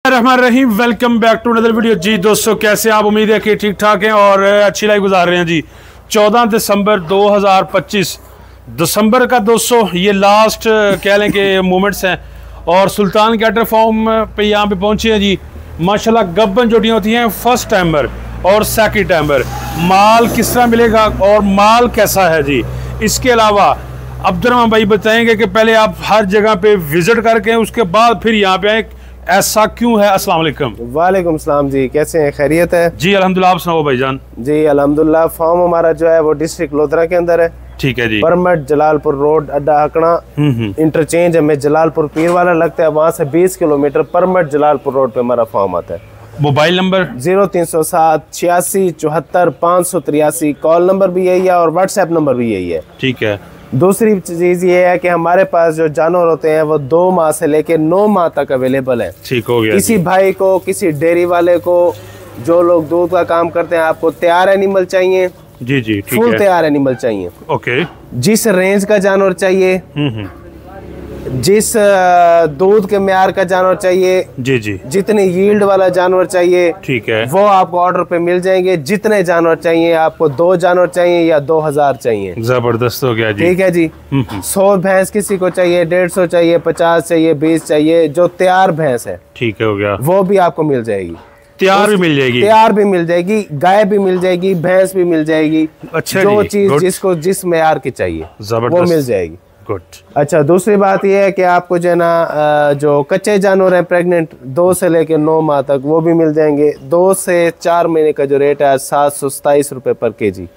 बिस्मिल्लाहिर्रहमानिर्रहीम। Welcome back to another video. जी दोस्तों, कैसे आप? उम्मीद है कि ठीक ठाक हैं और अच्छी लाइफ गुजार रहे हैं। जी 14 दिसंबर 2025 दिसंबर का दोस्तों ये लास्ट कह लें कि मोमेंट्स हैं और सुल्तान कैटर फार्म पे यहाँ पे पहुँचे हैं। जी माशाल्लाह गब्बन जोड़ियाँ होती हैं, फर्स्ट टाइमर और सेकंड टाइमर। माल किस तरह मिलेगा और माल कैसा है जी, इसके अलावा अब्दुर्रहमान भाई बताएंगे कि पहले आप हर जगह पे विजिट करके उसके बाद फिर यहाँ पे आए, ऐसा क्यों है? अस्सलाम वालेकुम। वालेकुम सलाम जी, कैसे हैं? खैरियत है जी? अल्हम्दुलिल्लाह, आप सुनाओ भाईजान। जी अल्हम्दुलिल्लाह। फार्म हमारा जो है वो डिस्ट्रिक्ट लोधरा के अंदर है। ठीक है जी। परमट जलालपुर रोड अड्डा हकड़ा इंटरचेंज हमें जलालपुर पीर वाला लगता है, वहाँ से 20 किलोमीटर परमट जलालपुर रोड पे हमारा फार्म आता है। Mobile number 0307 86 74 583। कॉल नंबर भी यही है और व्हाट्सएप नंबर भी यही है। ठीक है। दूसरी चीज ये है कि हमारे पास जो जानवर होते हैं वो 2 माह से लेके 9 माह तक अवेलेबल है। ठीक हो गया। किसी भाई को, किसी डेयरी वाले को, जो लोग दूध का काम करते हैं, आपको तैयार एनिमल चाहिए? जी जी, ठीक फुल है। तैयार एनिमल चाहिए। ओके। जिस रेंज का जानवर चाहिए, जिस दूध के म्यार का जानवर चाहिए, जी जी, जितने यील्ड वाला जानवर चाहिए, ठीक है, वो आपको ऑर्डर पे मिल जाएंगे। जितने जानवर चाहिए, आपको 2 जानवर चाहिए या 2000 चाहिए, जबरदस्त हो गया जी। ठीक है जी। 100 भैंस किसी को चाहिए, 150 चाहिए, 50 चाहिए, 20 चाहिए, जो तैयार भैंस है ठीक है, हो गया। वो भी आपको मिल जाएगी। तैयार भी मिल जाएगी? तैयार भी मिल जाएगी, गाय भी मिल जाएगी, भैंस भी मिल जाएगी। अच्छा, जो चीज जिसको जिस मेयार की चाहिए वो मिल जाएगी। गुड। अच्छा, दूसरी बात यह है कि आपको जो है ना जो कच्चे जानवर हैं प्रेग्नेंट 2 से लेके 9 माह तक, वो भी मिल जाएंगे। 2 से 4 महीने का जो रेट है 727 रुपए पर केजी।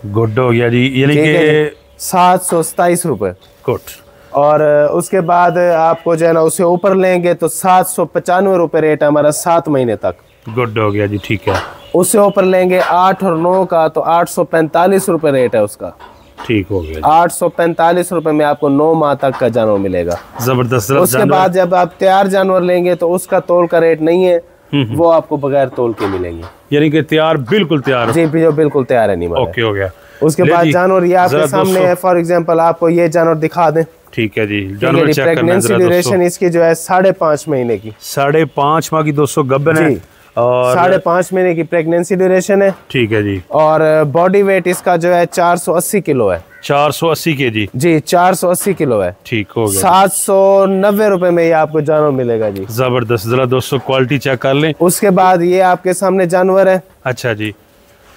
गुड हो गया जी, यानी कि 727 रुपए। गुड। और उसके बाद आपको जो है ना उससे ऊपर लेंगे तो 795 रुपए रेट है हमारा 7 महीने तक। गुड हो गया जी, ठीक है। उससे ऊपर लेंगे 8 और 9 का तो 845 रुपए रेट है उसका। ठीक हो गया। 845 रुपए में आपको 9 माह तक का जानवर मिलेगा। जबरदस्त। उसके बाद जब आप तैयार जानवर लेंगे तो उसका तोल का रेट नहीं है, वो आपको बगैर तोल के मिलेंगे। यानी कि तैयार, बिल्कुल तैयार? जी, जो बिल्कुल तैयार है नहीं। ओके, हो गया। उसके बाद जानवर ये आपके सामने है। फॉर एग्जांपल आपको ये जानवर दिखा दें। ठीक है जी। जानवर चेक करना है। प्रेगनेंसी ड्यूरेशन इसकी जो है 5.5 महीने की। 5.5 माह की दोस्तों गब्बन है और 5.5 महीने की प्रेगनेंसी ड्यूरेशन है। ठीक है जी। और बॉडी वेट इसका जो है 480 किलो है। 480 केजी जी, 480 किलो है। ठीक हो गया। 790 रुपए में ये आपको जानवर मिलेगा जी। जबरदस्त। जरा दोस्तों क्वालिटी चेक कर लें। उसके बाद ये आपके सामने जानवर है। अच्छा जी,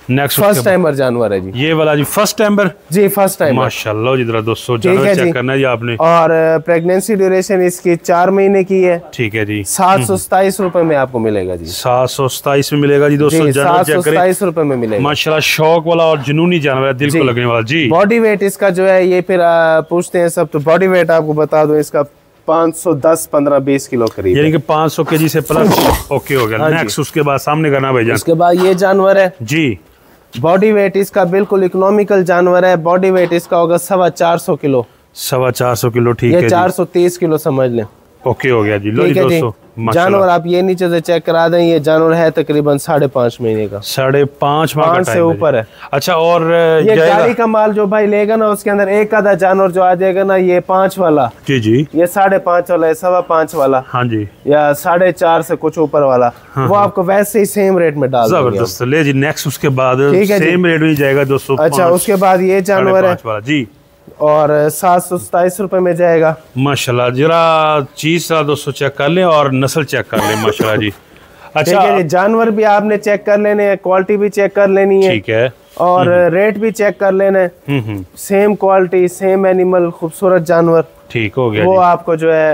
नेक्स्ट फर्स्ट टाइमर जानवर है जी। ये वाला जी फर्स्ट टाइमर? जी फर्स्ट टाइमर। माशाल्लाह जी। जरा दोस्तों जानवर चेक करना है जी आपने। और प्रेगनेंसी ड्यूरेशन इसकी 4 महीने की है। ठीक है जी। 727 रुपए में आपको मिलेगा जी। 727 में मिलेगा जी दोस्तों। 727 रुपए में मिलेगा। माशाल्लाह शौक वाला और जुनूनी जानवर है, दिल को लगने वाला जी। बॉडी वेट इसका जो है ये फिर पूछते हैं सब, तो बॉडी वेट आपको बता दो इसका 510 15 20 किलो करीब, यानी कि 500 केजी से प्लस। ओके हो गया। नेक्स्ट उसके बाद सामने करना भाईजान। उसके बाद ये जानवर है जी। बॉडी वेट इसका बिल्कुल इकोनॉमिकल जानवर है। बॉडी वेट इसका होगा 450 किलो। 450 किलो, ठीक है। ये 430 किलो समझ लें। ओके हो गया जी। लो जी दोस्तों, जानवर आप ये नीचे से चेक करा दें। ये जानवर है तकरीबन 5.5 महीने का। 5.5 माह का से ऊपर है। अच्छा, और ये गाड़ी का माल जो भाई लेगा ना, उसके अंदर एक आधा जानवर जो आ जाएगा ना, ये 5 वाला, जी जी, ये 5.5 वाला, ये 5.25 वाला, हाँ जी, या 4.5 से कुछ ऊपर वाला, वो आपको वैसे ही सेम रेट में डाल देंगे। जबरदस्त। ले जी नेक्स्ट उसके बाद सेम रेट में जाएगा दोस्तों। अच्छा, उसके बाद ये जानवर है जी और 727 रुपए में जाएगा। माशाल्लाह। जरा चीज दोस्तों चेक कर लें और नस्ल चेक कर लें। माशाल्लाह जी। अच्छा, जानवर भी आपने चेक कर लेने हैं, क्वालिटी भी चेक कर लेनी है, ठीक है, और रेट भी चेक कर लेना है। सेम क्वालिटी, सेम एनिमल, खूबसूरत जानवर, ठीक हो गया। वो आपको जो है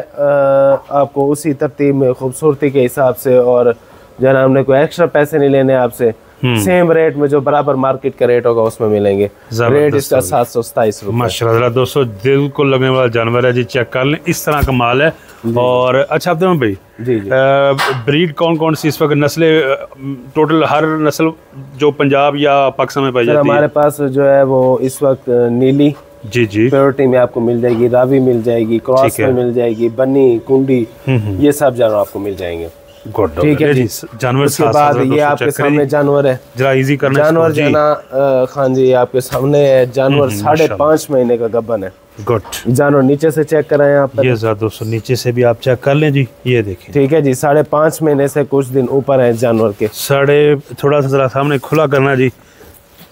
आपको उसी तरतीब में खूबसूरती के हिसाब से, और जो है हमने कोई एक्स्ट्रा पैसे नहीं लेने आपसे, सेम रेट में जो बराबर मार्केट का रेट होगा उसमें मिलेंगे। रेट इसका 727 रुपए। माशाल्लाह दोस्तों, दिल को लगने वाला जानवर है जी। चेक कर लें, इस तरह का माल है। और अच्छा अब्दुल भाई, जी जी, ब्रीड कौन कौन सी इस वक्त नस्लें, टोटल हर नस्ल जो पंजाब या पाकिस्तान में पाई जाती है? हमारे पास जो है वो इस वक्त नीली, जी जी, प्योरिटी में आपको मिल जाएगी, रावी मिल जाएगी, क्रॉस में मिल जाएगी, बन्नी, कुंडी, ये सब जानवर आपको मिल जाएंगे। ठीक है जी। जानवर उसके बाद ये आपके सामने जानवर है। जरा इजी करना। जानवर जो है ना खान जी आपके सामने है। जानवर 5.5 महीने का गब्बन है। गुड। जानवर नीचे से चेक कराएं आप। ये ज़रा दोस्तों नीचे से भी आप चेक कर लें जी, ये देखें। ठीक है जी, 5.5 महीने से कुछ दिन ऊपर है जानवर के। थोड़ा सा जरा सामने खुला करना जी।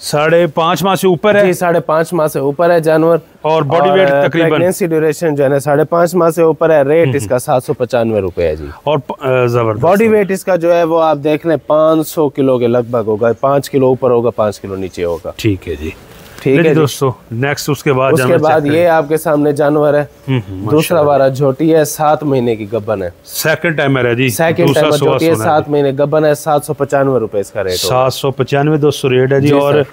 5.5 माह से ऊपर है जी, 5.5 माह से ऊपर है जानवर। और बॉडी वेट तकरीबन प्रेगनेंसी ड्यूरेशन जो है ना 5.5 माह से ऊपर है। रेट इसका 795 रुपए है जी। और जबरदस्त बॉडी वेट इसका जो है वो आप देख लें 500 किलो के लगभग होगा। 5 किलो ऊपर होगा, 5 किलो नीचे होगा। ठीक है जी, ठीक है दोस्तों। नेक्स्ट उसके बाद ये आपके सामने जानवर है। दूसरा वारा झोटी है, 7 महीने की गब्बन है। सेकंड टाइमर है जी। सेकंड टाइमर झोटी है, 7 महीने गब्बन है। 795 रुपए इसका रेट। 795 दोस्तों रेट है जी। और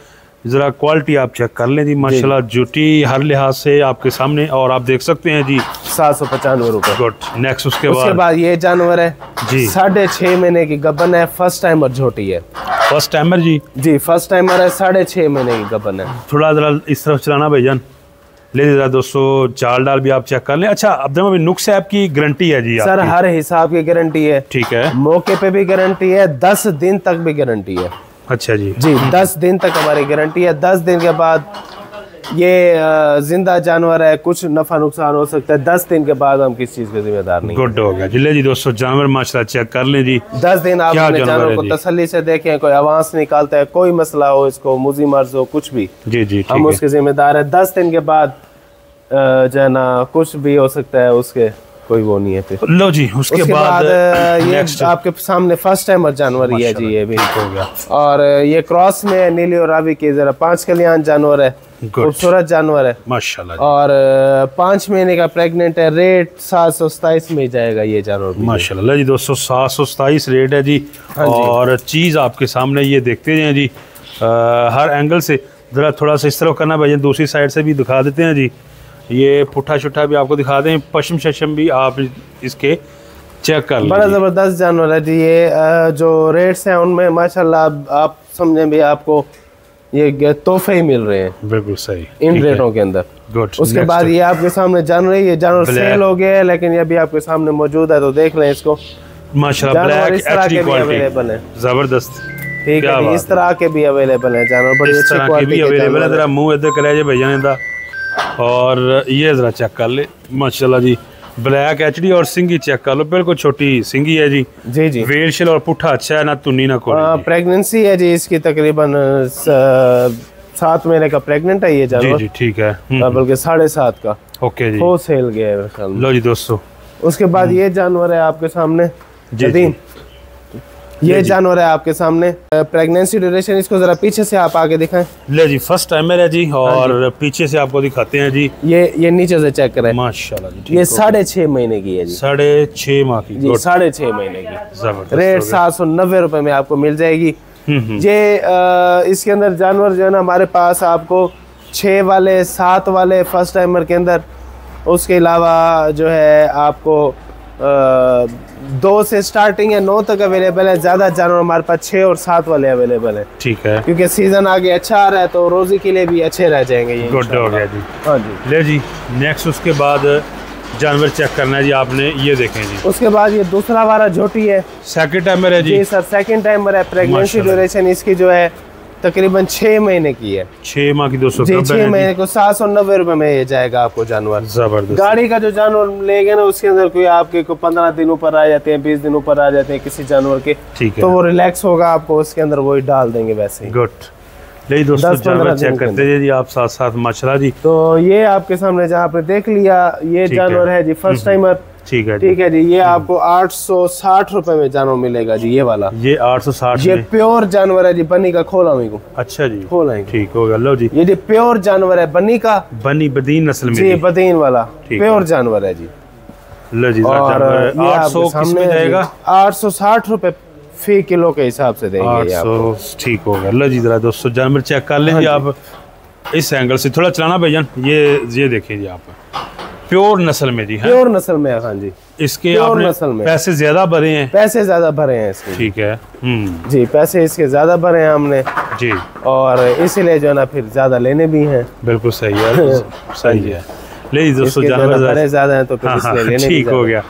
जरा क्वालिटी आप चेक कर लें जी, माशाल्लाह झोटी हर लिहाज से आपके सामने, और आप देख सकते हैं जी 795 रुपए। गुड। नेक्स्ट उसके बाद ये जानवर है जी, 6.5 महीने की गब्बन है। फर्स्ट टाइमर झोटी है। फर्स्ट टाइमर जी, फर्स्ट टाइमर है। 6.5 महीने की गब्बन है। थोड़ा जरा इस तरफ चलाना भाईजान, ले जरा दोस्तों। चाल डाल भी आप चेक कर लें। अच्छा अब्दुल भाई, नुक्स ऐप की गारंटी है जी सर? हर हिसाब की गारंटी है। ठीक है। मौके पे भी गारंटी है, 10 दिन तक भी गारंटी है। अच्छा जी, 10 दिन तक हमारी गारंटी है। 10 दिन के बाद ये जिंदा जानवर है, कुछ नफा नुकसान हो सकता है। 10 दिन के बाद हम किस चीज के जिम्मेदार नहीं। गुड हो गया जी। दोस्तों जानवर माशाल्लाह चेक कर लें जी। 10 दिन आप अपने जानवर को तसल्ली से देखें। कोई आवाज निकालता है, कोई मसला हो, इसको मुजी मर्ज हो, कुछ भी जी हम उसके जिम्मेदार है। 10 दिन के बाद जो है ना कुछ भी हो सकता है, उसके कोई वो नहीं है फिर। लो जी, उसके बाद ये आपके सामने फर्स्ट टाइमर जानवर ही है जी। ये भी हो गया। और ये क्रॉस में नीली और रावी की जरा 5 कल्याण जानवर है। खूबसूरत जानवर है माशाल्लाह। और 5 महीने का प्रेग्नेंट है। रेट 727 में जाएगा ये जानवर माशाल्लाह जी। दोस्तों 727 रेट है जी। और चीज़ आपके सामने ये देखते हैं जी, हर एंगल से। ज़रा थोड़ा सा इस तरफ करना भाई, दूसरी साइड से भी दिखा देते हैं जी। ये पुट्ठा शुट्ठा भी आपको दिखा दें, पश्चिम शशम भी आप इसके चेक कर लें। बड़ा ज़बरदस्त जानवर है जी। ये जो रेट्स हैं उनमें माशाल्लाह आप समझें भी, आपको ये तोहफे ही मिल रहे हैं। बिल्कुल सही इन रेटों के अंदर। गुड। उसके बाद ये आपके सामने जानवर है। ये जानवर सेल हो गया है, लेकिन ये भी आपके सामने मौजूद है, तो देख लें इसको। माशाल्लाह ब्लैक एचडी क्वालिटी है, जबरदस्त। ठीक है, इस तरह के भी अवेलेबल है जानवर, बड़ी अच्छी क्वालिटी के अवेलेबल है। जरा मुंह इधर करे जे भैया ने, और ये जरा चेक कर ले माशाल्लाह जी। ब्लैक एचडी और सिंगी चेक कर लो, बिल्कुल छोटी सिंगी है जी। जी वेलशिल और पुट्ठा अच्छा है, ना तुन्नी ना कोई। प्रेगनेंसी है जी इसकी, तकरीबन 7 महीने का प्रेग्नेंट है ये जानवर। जी ठीक है, बल्कि 7.5 का। ओके जी, हो सेल गया है। लो जी दोस्तों, उसके बाद ये जानवर है आपके सामने जी। ये जानवर है आपके सामने। प्रेगनेंसी ड्यूरेशन, इसको जरा पीछे से आप आगे दिखाएं। ले जी, फर्स्ट टाइमर है जी। और पीछे से आपको दिखाते हैं जी। ये नीचे से चेक करें। माशाल्लाह जी, ये 6.5 महीने की है जी। 6.5 माह की जी, 6.5 महीने की। जबरदस्त। रेट 790 रुपए में आपको मिल जाएगी। ये इसके अंदर जानवर जो है ना हमारे पास आपको 6 वाले 7 वाले फर्स्ट टाइमर के अंदर, उसके अलावा जो है आपको 2 से स्टार्टिंग है, 9 तक अवेलेबल है। ज्यादा जानवर हमारे पास 6 और 7 वाले अवेलेबल है। ठीक है, क्योंकि सीजन आगे अच्छा आ रहा है, तो रोजी के लिए भी अच्छे रह जाएंगे ये। गुड हो गया जी। हाँ जी। ले जी, नेक्स्ट उसके बाद जानवर चेक करना है जी आपने, ये देखें जी। उसके बाद ये दूसरा वाला झोटी है, सेकंड टाइमर है जी। सर सेकंड टाइमर है। प्रेगनेंसी ड्यूरेशन इसकी जो है तकरीबन 6 महीने की है। 6 माह की 200 जी, 6 महीने को 790 रुपए में ये जाएगा आपको जानवर। जबरदस्त। गाड़ी का जो जानवर लेंगे ना, उसके अंदर कोई आपके को 15 दिन ऊपर आ जाते हैं, 20 दिन ऊपर आ जाते हैं किसी जानवर के, ठीक है, तो वो रिलैक्स होगा, आपको उसके अंदर वही डाल देंगे वैसे ही। गुड। ले दोस्तों, जानवर चेक करते हैं जी आप साथ साथ माशाल्लाह जी। तो ये आपके सामने जहाँ आपने देख लिया, ये जानवर है जी फर्स्ट टाइमर। ठीक है, ठीक है जी। ये आपको 860 रुपए में जानवर मिलेगा जी, ये वाला। ये 860। ये प्योर जानवर है जी, बनी का। खोला को। अच्छा जी, खोला। ठीक हो गया। लो जी, ये जी प्योर जानवर है, बनी का। बनी बदीन नस्ल में जी, बदीन वाला प्योर जानवर है जी। लो जी, और 800 किसमें जाएगा? 860 रुपए फी किलो के हिसाब से देंगे 800। ठीक हो गया। लो जी, जरा दोस्तों जानवर चेक कर लें जी आप इस एंगल से। थोड़ा चलाना भाईजान। ये देखिए जी, आप प्योर नस्ल में जी है। प्योर नस्ल में। हाँ जी, इसके आपने पैसे ज्यादा भरे हैं। पैसे ज्यादा भरे हैं इसके। ठीक है जी, पैसे इसके ज्यादा भरे हैं हमने जी, और इसीलिए जो है ना फिर ज्यादा लेने भी हैं। बिल्कुल सही है, सही है। ले दोस्तों, जानवर ज्यादा है तो फिर इसलिए लेने। ठीक हो गया।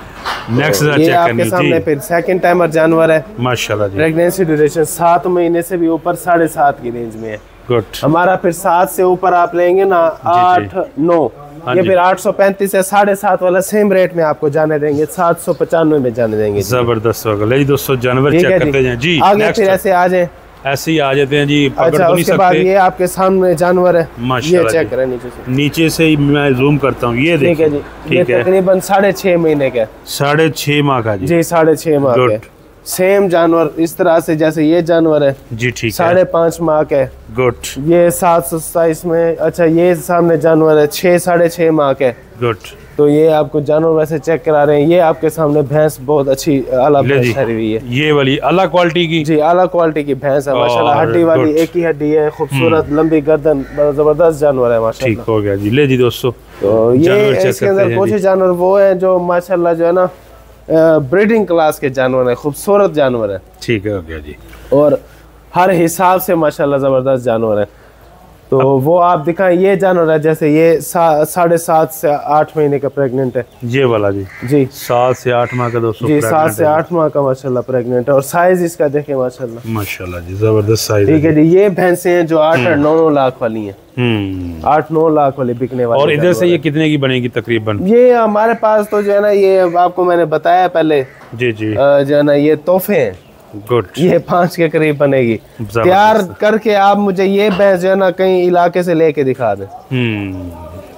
नेक्स्ट ये आपके सामने फिर सेकंड टाइमर जानवर है माशाल्लाह जी। प्रेगनेंसी ड्यूरेशन 7 महीने से भी ऊपर, 7.5 की रेंज में है। गुड। हमारा फिर 7 से ऊपर आप लेंगे ना, 8, 9 ये फिर 835 है, 7.5 वाला सेम रेट में आपको जाने देंगे, 795 में जाने देंगे। जबरदस्त होगा। ले जी दोस्तों जानवर चेक करते हैं जी। आगे फिर ऐसे आ जाए, ऐसे ही आ जाते हैं जी। अच्छा, उसके बाद ये आपके सामने जानवर है, ये चेक करें नीचे से ही मैं जूम करता हूँ। ये देखिए जी, ये तकरीबन 6.5 महीने का, 6.5 माह का जी। 6.5 माह का सेम जानवर इस तरह से जैसे ये जानवर है जी, ठीक है, 5.5 माह का है। गुड। ये 727 में, अच्छा ये सामने जानवर है 6.5 माह का। गुड। तो ये आपको जानवर वैसे चेक करा रहे हैं। ये आपके सामने भैंस बहुत अच्छी आला भैंस हुई है, ये वाली आला क्वालिटी की जी, आला क्वालिटी की भैंस है माशाल्लाह। हड्डी वाली एक ही हड्डी है, खूबसूरत लंबी गर्दन, जबरदस्त जानवर है माशाल्लाह। ठीक हो गया जी। ले जी दोस्तों, तो ये इसके अंदर कुछ जानवर वो है जो माशाल्लाह जो है ना ब्रीडिंग क्लास के जानवर है, खूबसूरत जानवर है। ठीक है, हो गया जी। और हर हिसाब से माशाल्लाह जबरदस्त जानवर है। तो वो आप दिखाएं, ये जानवर है जैसे ये 7.5 से 8 महीने का प्रेग्नेंट है, ये वाला जी। 7 से 8 माह का दोस्तों जी, 7 से 8 माह का माशाल्लाह प्रेग्नेंट है। और साइज इसका देखें माशाल्लाह, माशाल्लाह जी, जबरदस्त साइज। ठीक है जी। ये भैंसें हैं जो 8 और 9 लाख वाली हैं, 8-9 लाख वाली बिकने वाली। और इधर से ये कितने की बनेगी तकरीबन? ये हमारे पास तो जो है ना, ये आपको मैंने बताया पहले जी जी, जो है ना ये तोहफे हैं। गुड। ये 5 के करीब बनेगी। तैयार करके आप मुझे ये भैंस जो है ना कहीं इलाके से लेके दिखा दें।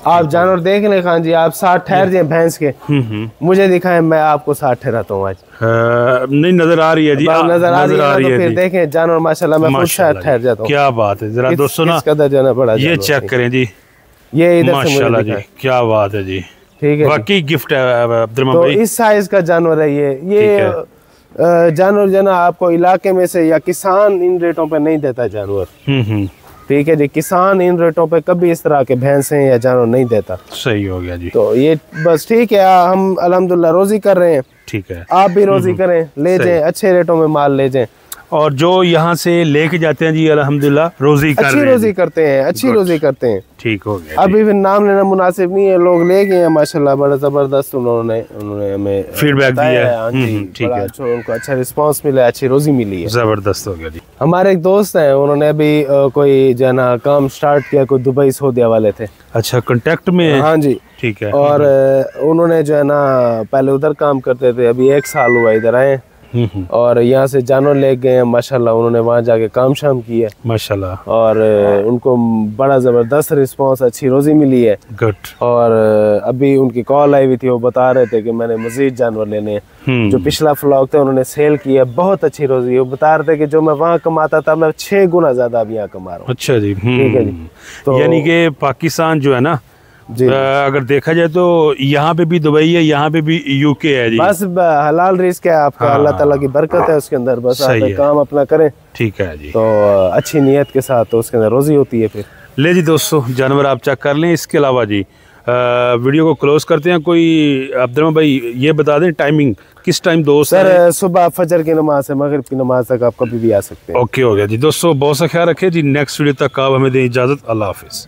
आप जानवर देख ले खान जी, आप 60 ठहर जाए भैंस के, मुझे दिखाएं, मैं आपको 60 ठहराता हूँ आज। नहीं नजर आ रही है जी, नजर आ रही है, तो फिर देखें जानवर माशाल्लाह मैं खुद शायद ठहर जाता हूँ। क्या बात है, जरा दोस्तों ना बड़ा ये चेक करें जी, ये इधर माशाल्लाह जी, क्या बात है जी। ठीक है, वाकई गिफ्ट है अब्दुर्रहमान भाई। इस साइज का जानवर है ये जानवर जो ना आपको इलाके में से या किसान इन रेटों पे नहीं देता जानवर। ठीक है जी, किसान इन रेटों पे कभी इस तरह के भैंसे या जानवर नहीं देता। सही हो गया जी। तो ये बस ठीक है, हम अल्हम्दुलिल्लाह रोजी कर रहे हैं। ठीक है, आप भी रोजी करें, ले जाएं, अच्छे रेटों में माल ले जाएं। और जो यहाँ से लेके जाते हैं जी अल्हम्दुलिल्लाह रोजी कर अच्छी रोजी करते हैं, अच्छी रोजी करते हैं। ठीक हो गया। अभी भी नाम लेना मुनासिब नहीं है, लोग ले गए हैं माशाल्लाह, बड़ा जबरदस्त उन्होंने हमें फीडबैक दिया है। ठीक है, उनको अच्छा रिस्पांस मिला है, अच्छी रोजी मिली है, जबरदस्त हो गया जी। हमारे एक दोस्त हैं, उन्होंने अभी कोई जो है ना काम स्टार्ट किया, कोई दुबई सऊदी वाले थे। अच्छा, कांटेक्ट में? हाँ जी। ठीक है। और उन्होंने जो है ना पहले उधर काम करते थे, अभी 1 साल हुआ इधर आए और यहाँ से जानवर ले गए माशाल्लाह। उन्होंने वहाँ जाके काम शाम किया माशाल्लाह, और उनको बड़ा जबरदस्त रिस्पांस, अच्छी रोजी मिली है। गुड। और अभी उनकी कॉल आई हुई थी, वो बता रहे थे कि मैंने मजीद जानवर लेने हैं। जो पिछला फ्लॉग था उन्होंने सेल किया, बहुत अच्छी रोजी। वो बता रहे थे कि जो मैं वहाँ कमाता था मैं 6 गुना ज्यादा अब यहाँ कमा रहा हूँ। अच्छा जी, ठीक है जी। तो यानी कि पाकिस्तान जो है ना, अगर देखा जाए तो यहाँ पे भी दुबई है, यहाँ पे भी यूके है जी। बस हलाल रिस्क है आपका, अल्लाह ताला की बरकत है उसके अंदर, बस आप काम अपना करें। ठीक है जी। तो अच्छी नियत के साथ तो उसके अंदर रोजी होती है। फिर ले जी दोस्तों, जानवर आप चेक कर लें। इसके अलावा जी वीडियो को क्लोज करते हैं। कोई अब्दुर्रहमान भाई ये बता दें टाइमिंग किस टाइम दोस्त? सर सुबह फजर की नमाज से मगरिब की नमाज तक आप कभी भी आ सकते हैं। ओके हो गया जी दोस्तों, बहुत सा ख्याल रखें जी। नेक्स्ट वीडियो तक आप हमें दें इजाजत। अल्लाह हाफिज।